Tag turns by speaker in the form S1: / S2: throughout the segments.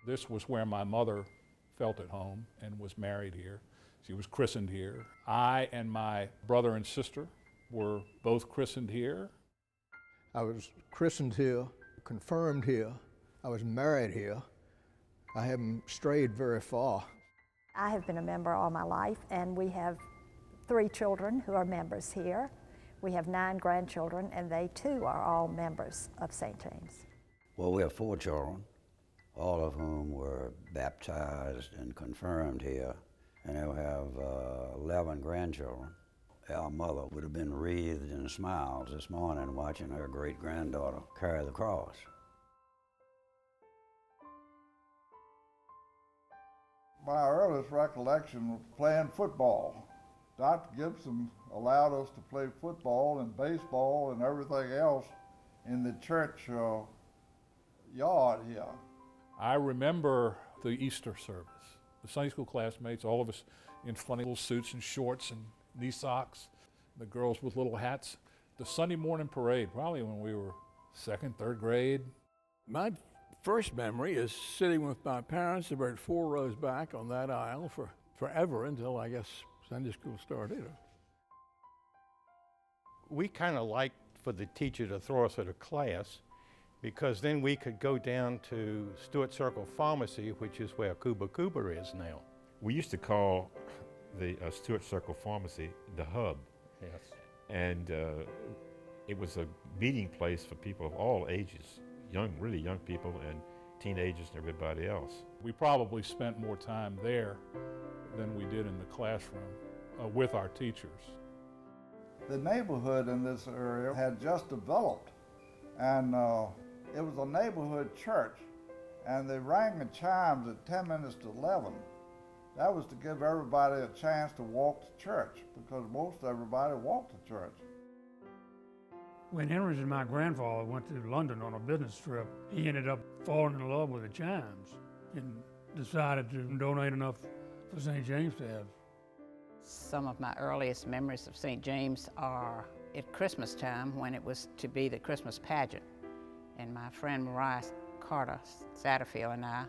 S1: This was where my mother felt at home and was married here. She was christened here. I and my brother and sister were both christened here.
S2: I was christened here, confirmed here. I was married here. I haven't strayed very far.
S3: I have been a member all my life, and we have 3 children who are members here. We have 9 grandchildren, and they too are all members of St. James.
S4: Well, we have 4 children, all of whom were baptized and confirmed here, and then we have 11 grandchildren. Our mother would have been wreathed in smiles this morning watching her great-granddaughter carry the cross.
S5: My earliest recollection was playing football. Dr. Gibson allowed us to play football and baseball and everything else in the church yard here.
S1: I remember the Easter service. The Sunday school classmates, all of us in funny little suits and shorts and knee socks, the girls with little hats. The Sunday morning parade, probably when we were 2nd, 3rd grade.
S6: My first memory is sitting with my parents about 4 rows back on that aisle for forever until, I guess, Sunday school started.
S7: We kind of liked for the teacher to throw us at a class, because then we could go down to Stewart Circle Pharmacy, which is where Cuba is now.
S8: We used to call the Stewart Circle Pharmacy the hub.
S7: Yes.
S8: And it was a meeting place for people of all ages, really young people and teenagers and everybody else.
S1: We probably spent more time there than we did in the classroom with our teachers.
S5: The neighborhood in this area had just developed, and it was a neighborhood church, and they rang the chimes at 10 minutes to 11. That was to give everybody a chance to walk to church, because most everybody walked to church.
S9: When Henry and my grandfather went to London on a business trip, he ended up falling in love with the chimes and decided to donate enough for St. James to have.
S10: Some of my earliest memories of St. James are at Christmas time, when it was to be the Christmas pageant. And my friend Mariah Carter Satterfield and I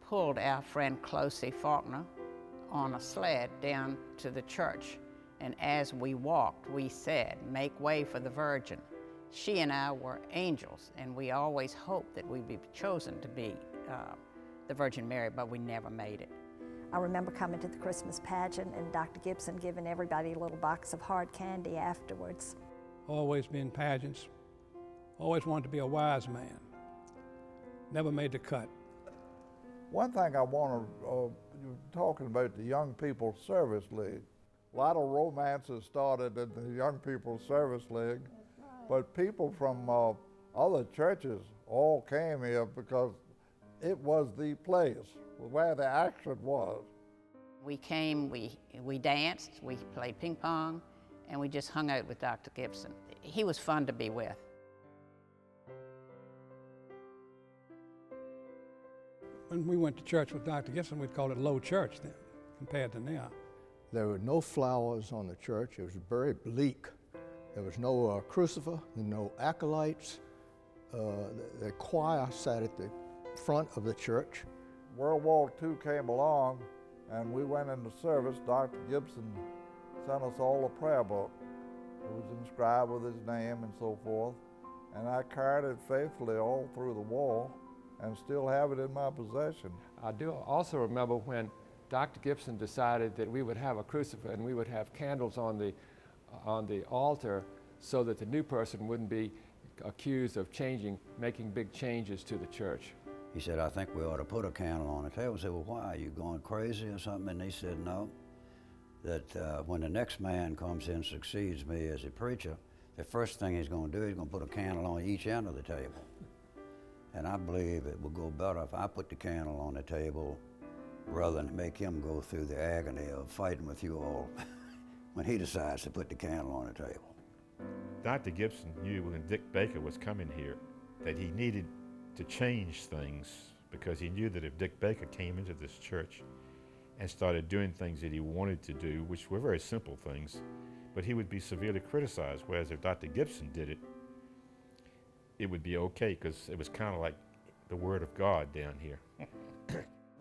S10: pulled our friend Closey Faulkner on a sled down to the church. And as we walked, we said, "Make way for the Virgin." She and I were angels, and we always hoped that we'd be chosen to be the Virgin Mary, but we never made it.
S3: I remember coming to the Christmas pageant and Dr. Gibson giving everybody a little box of hard candy afterwards.
S11: Always been pageants. Always wanted to be a wise man. Never made the cut.
S5: One thing I want to, you're talking about the Young People's Service League. A lot of romances started in the Young People's Service League, but people from other churches all came here because it was the place where the action was.
S10: We came, we danced, we played ping pong, and we just hung out with Dr. Gibson. He was fun to be with.
S11: When we went to church with Dr. Gibson, we'd call it low church then, compared to now.
S2: There were no flowers on the church. It was very bleak. There was no crucifix, no acolytes. The choir sat at the front of the church.
S5: World War II came along, and we went into service. Dr. Gibson sent us all a prayer book. It was inscribed with his name and so forth, and I carried it faithfully all through the war and still have it in my possession.
S12: I do also remember when Dr. Gibson decided that we would have a crucifix and we would have candles on the altar so that the new person wouldn't be accused of making big changes to the church.
S4: He said, "I think we ought to put a candle on the table." I said, "Well, why? Are you going crazy or something?" And he said, "No, that when the next man comes in and succeeds me as a preacher, the first thing he's going to do, he's going to put a candle on each end of the table. And I believe it will go better if I put the candle on the table rather than make him go through the agony of fighting with you all when he decides to put the candle on the table."
S8: Dr. Gibson knew when Dick Baker was coming here that he needed to change things, because he knew that if Dick Baker came into this church and started doing things that he wanted to do, which were very simple things, but he would be severely criticized, whereas if Dr. Gibson did it, it would be okay, because it was kind of like the Word of God down here.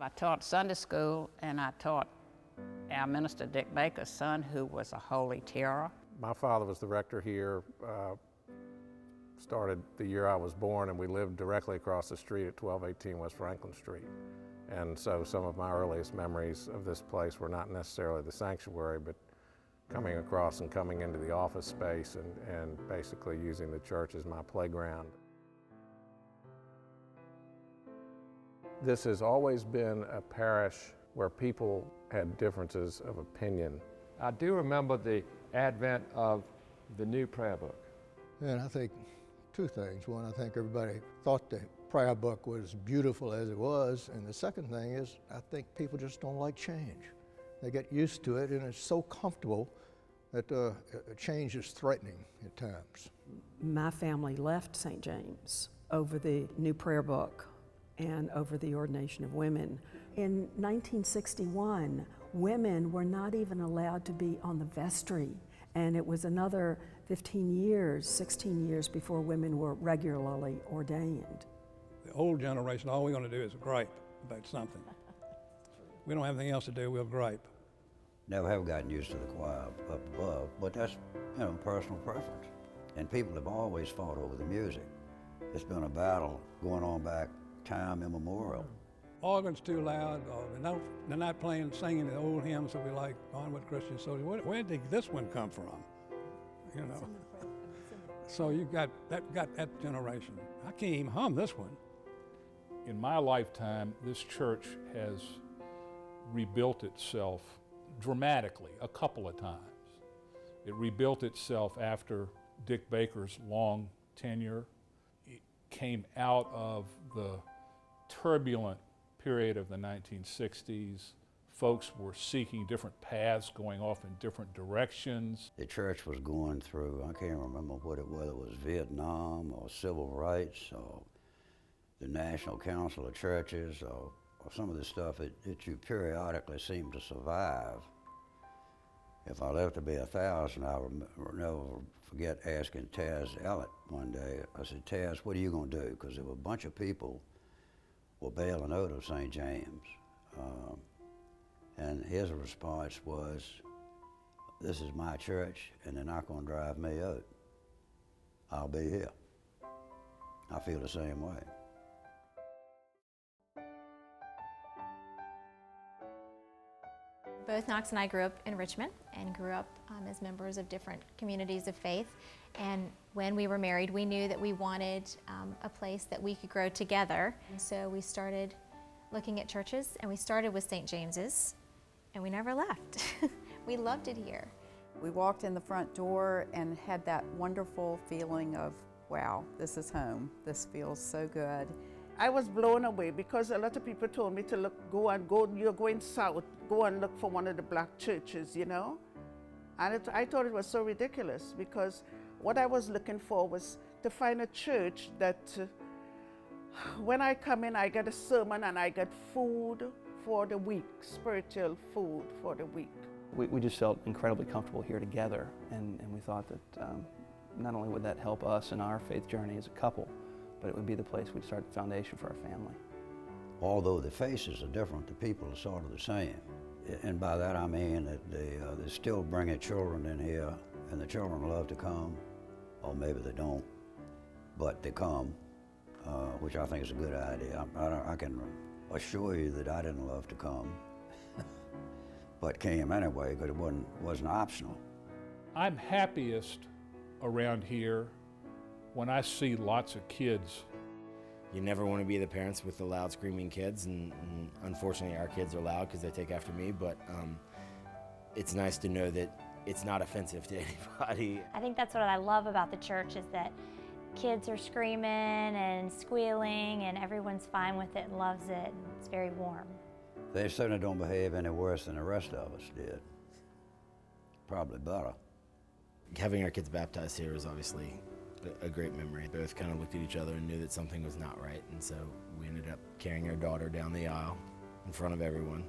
S10: I taught Sunday school, and I taught our minister, Dick Baker's son, who was a holy terror.
S7: My father was the rector here, started the year I was born, and we lived directly across the street at 1218 West Franklin Street. And so some of my earliest memories of this place were not necessarily the sanctuary, but coming across and coming into the office space and basically using the church as my playground. This has always been a parish where people had differences of opinion.
S12: I do remember the advent of the new prayer book.
S2: And I think two things. One, I think everybody thought the prayer book was beautiful as it was. And the second thing is, I think people just don't like change. They get used to it, and it's so comfortable that change is threatening at times.
S13: My family left St. James over the new prayer book and over the ordination of women. In 1961, women were not even allowed to be on the vestry, and it was another 15 years, 16 years before women were regularly ordained.
S11: The old generation, all we're going to do is gripe about something. We don't have anything else to do, we'll gripe.
S4: Never have gotten used to the choir up above, but that's, personal preference. And people have always fought over the music. It's been a battle going on back time immemorial.
S11: Organ's too loud, or they're not playing, singing the old hymns that we like, Onward Christian Soldier. Where did this one come from? So you got that generation. I can't even hum this one.
S1: In my lifetime, this church has rebuilt itself dramatically a couple of times. It rebuilt itself after Dick Baker's long tenure. It came out of the turbulent period of the 1960s. Folks were seeking different paths, going off in different directions.
S4: The church was going through, I can't remember whether it was Vietnam or civil rights or the National Council of Churches or some of the stuff that you periodically seem to survive. If I live to be 1,000, I'll never forget asking Taz Ellett one day. I said, Taz, what are you going to do? Because there were a bunch of people were bailing out of St. James. And his response was, this is my church, and they're not going to drive me out. I'll be here. I feel the same way.
S14: Both Knox and I grew up in Richmond and grew up as members of different communities of faith. And when we were married, we knew that we wanted a place that we could grow together. And so we started looking at churches, and we started with St. James's, and we never left. We loved it here.
S15: We walked in the front door and had that wonderful feeling of, wow, this is home. This feels so good.
S16: I was blown away because a lot of people told me to you're going south, go and look for one of the black churches, And I thought it was so ridiculous because what I was looking for was to find a church that when I come in, I get a sermon and I get food for the week, spiritual food for the week.
S17: We just felt incredibly comfortable here together, and we thought that not only would that help us in our faith journey as a couple, but it would be the place we'd start the foundation for our family.
S4: Although the faces are different, the people are sort of the same. And by that I mean that they still bring children in here, and the children love to come, or maybe they don't, but they come, which I think is a good idea. I can assure you that I didn't love to come, but came anyway because it wasn't optional.
S1: I'm happiest around here when I see lots of kids.
S18: You never want to be the parents with the loud screaming kids, and unfortunately our kids are loud because they take after me, but it's nice to know that it's not offensive to anybody.
S19: I think that's what I love about the church is that kids are screaming and squealing and everyone's fine with it and loves it, and it's very warm.
S4: They certainly don't behave any worse than the rest of us did. Probably better.
S18: Having our kids baptized here is obviously a great memory. Both kind of looked at each other and knew that something was not right, and so we ended up carrying our daughter down the aisle in front of everyone,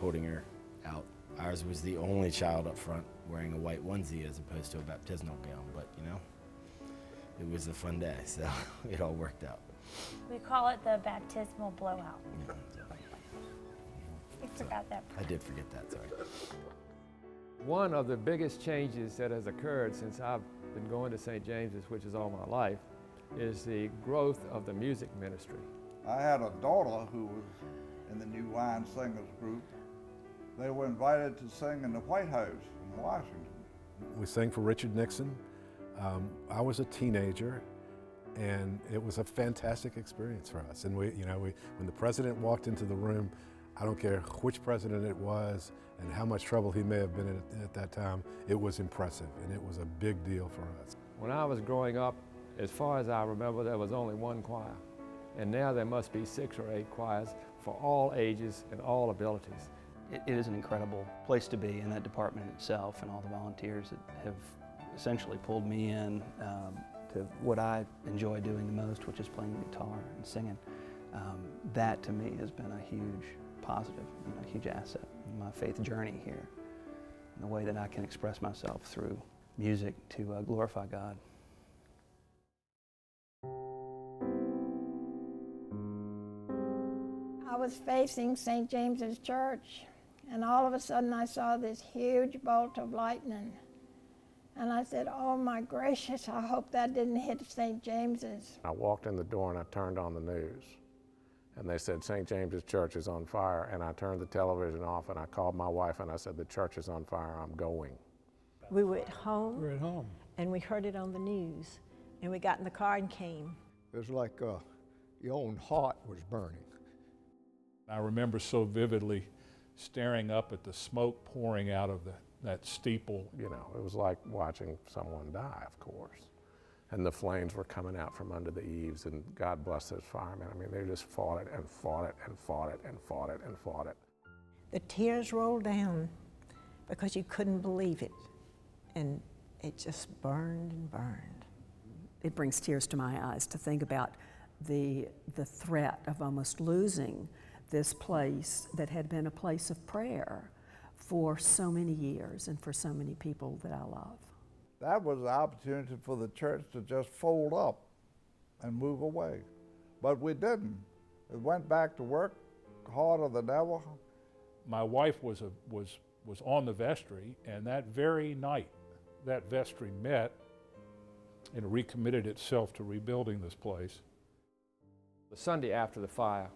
S18: holding her out. Ours was the only child up front wearing a white onesie as opposed to a baptismal gown, but it was a fun day, so it all worked out.
S19: We call it the baptismal blowout. You forgot that part.
S18: I did forget that, sorry.
S12: One of the biggest changes that has occurred since I've been going to St. James's, which is all my life, is the growth of the music ministry.
S5: I had a daughter who was in the New Wine Singers group. They were invited to sing in the White House in Washington.
S7: We sang for Richard Nixon. I was a teenager, and it was a fantastic experience for us. And when the president walked into the room, I don't care which president it was and how much trouble he may have been in at that time, it was impressive, and it was a big deal for us.
S12: When I was growing up, as far as I remember, there was only one choir. And now there must be 6 or 8 choirs for all ages and all abilities.
S17: It is an incredible place to be in that department itself, and all the volunteers that have essentially pulled me in to what I enjoy doing the most, which is playing the guitar and singing. That to me has been a huge positive and a huge asset in my faith journey here, and the way that I can express myself through music to glorify God.
S20: I was facing St. James's Church, and all of a sudden I saw this huge bolt of lightning. And I said, oh my gracious, I hope that didn't hit St. James's.
S7: I walked in the door and I turned on the news, and they said St. James's Church is on fire, and I turned the television off and I called my wife and I said, the church is on fire, I'm going.
S21: We were at home.
S11: We're at home.
S21: And we heard it on the news, and we got in the car and came.
S2: It was like your own heart was burning.
S1: I remember so vividly staring up at the smoke pouring out of that steeple.
S7: You know, it was like watching someone die, of course. And the flames were coming out from under the eaves, and God bless those firemen. I mean, they just fought it and fought it and fought it and fought it and fought it.
S21: The tears rolled down because you couldn't believe it. And it just burned and burned.
S13: It brings tears to my eyes to think about the threat of almost losing this place that had been a place of prayer for so many years and for so many people that I love.
S5: That was the opportunity for the church to just fold up and move away. But we didn't. It went back to work harder than ever.
S1: My wife was on the vestry, and that very night, that vestry met and recommitted itself to rebuilding this place.
S12: The Sunday after the fire,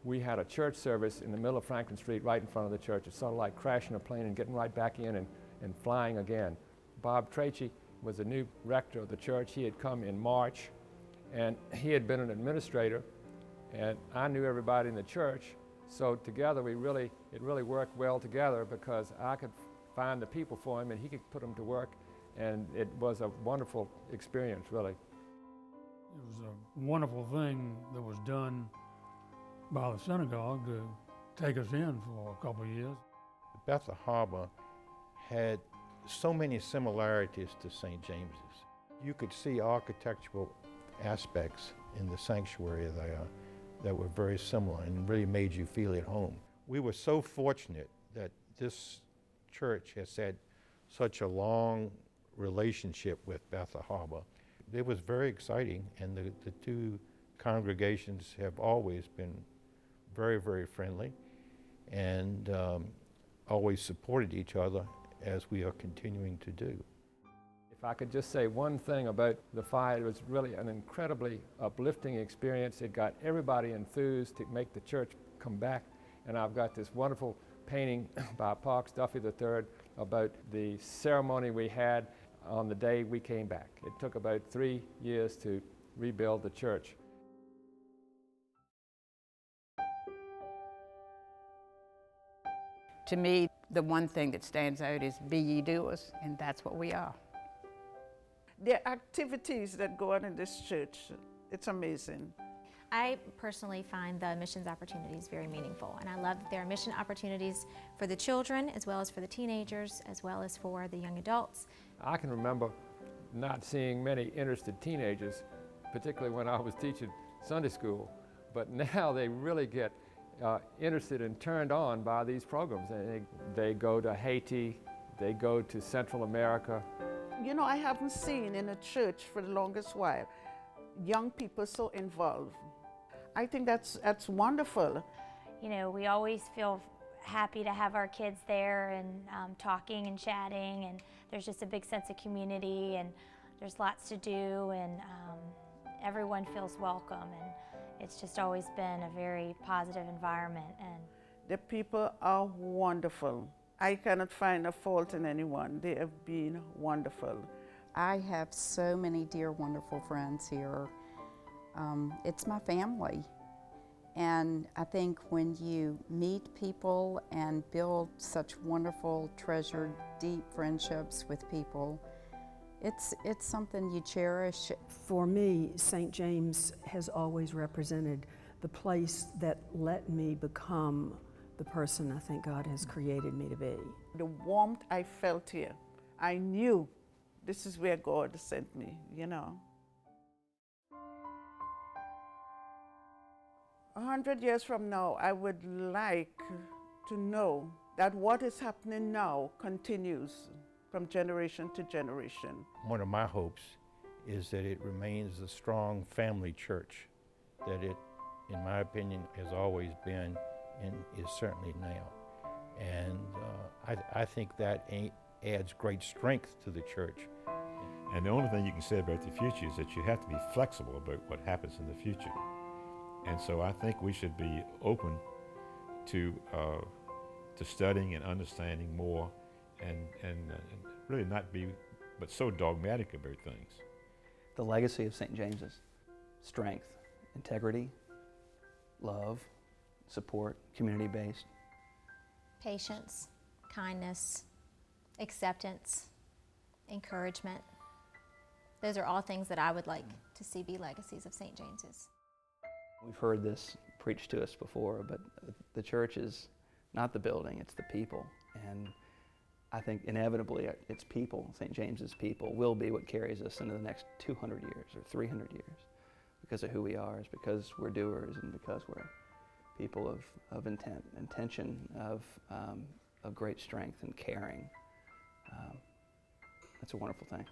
S12: we had a church service in the middle of Franklin Street right in front of the church. It's sort of like crashing a plane and getting right back in and flying again. Bob Tracy was the new rector of the church. He had come in March, and he had been an administrator, and I knew everybody in the church. So together it really worked well together, because I could find the people for him and he could put them to work, and it was a wonderful experience, really.
S9: It was a wonderful thing that was done by the synagogue to take us in for a couple of years.
S8: Bethel Harbor had so many similarities to St. James's. You could see architectural aspects in the sanctuary there that were very similar and really made you feel at home. We were so fortunate that this church has had such a long relationship with Bethel Harbor. It was very exciting, and the two congregations have always been very, very friendly, and always supported each other, as we are continuing to do.
S12: If I could just say one thing about the fire, it was really an incredibly uplifting experience. It got everybody enthused to make the church come back, and I've got this wonderful painting by Parks Duffy III about the ceremony we had on the day we came back. It took about 3 years to rebuild the church.
S10: To me, the one thing that stands out is be ye doers, and that's what we are.
S16: The activities that go on in this church, it's amazing.
S14: I personally find the missions opportunities very meaningful, and I love that there are mission opportunities for the children as well as for the teenagers as well as for the young adults.
S12: I can remember not seeing many interested teenagers, particularly when I was teaching Sunday school, but now they really get interested and turned on by these programs. They go to Haiti, they go to Central America.
S16: You know, I haven't seen in a church for the longest while young people so involved. I think that's wonderful.
S19: You know, we always feel happy to have our kids there and talking and chatting, and there's just a big sense of community, and there's lots to do, and everyone feels welcome, and it's just always been a very positive environment. And
S16: the people are wonderful. I cannot find a fault in anyone. They have been wonderful.
S15: I have so many dear, wonderful friends here. It's my family. And I think when you meet people and build such wonderful, treasured, deep friendships with people, it's something you cherish.
S13: For me, St. James has always represented the place that let me become the person I think God has created me to be.
S16: The warmth I felt here, I knew this is where God sent me, you know. 100 years from now, I would like to know that what is happening now continues from generation to generation.
S6: One of my hopes is that it remains a strong family church, that it, in my opinion, has always been and is certainly now. And I think that adds great strength to the church.
S8: And the only thing you can say about the future is that you have to be flexible about what happens in the future. And so I think we should be open to studying and understanding more, and really not be but so dogmatic about things.
S17: The legacy of St. James's: strength, integrity, love, support, community-based.
S14: Patience, kindness, acceptance, encouragement. Those are all things that I would like to see be legacies of St. James's.
S17: We've heard this preached to us before, but the church is not the building, it's the people. And I think inevitably it's people, St. James's people, will be what carries us into the next 200 years or 300 years because of who we are, it's because we're doers and because we're people of intention, of great strength and caring. That's a wonderful thing.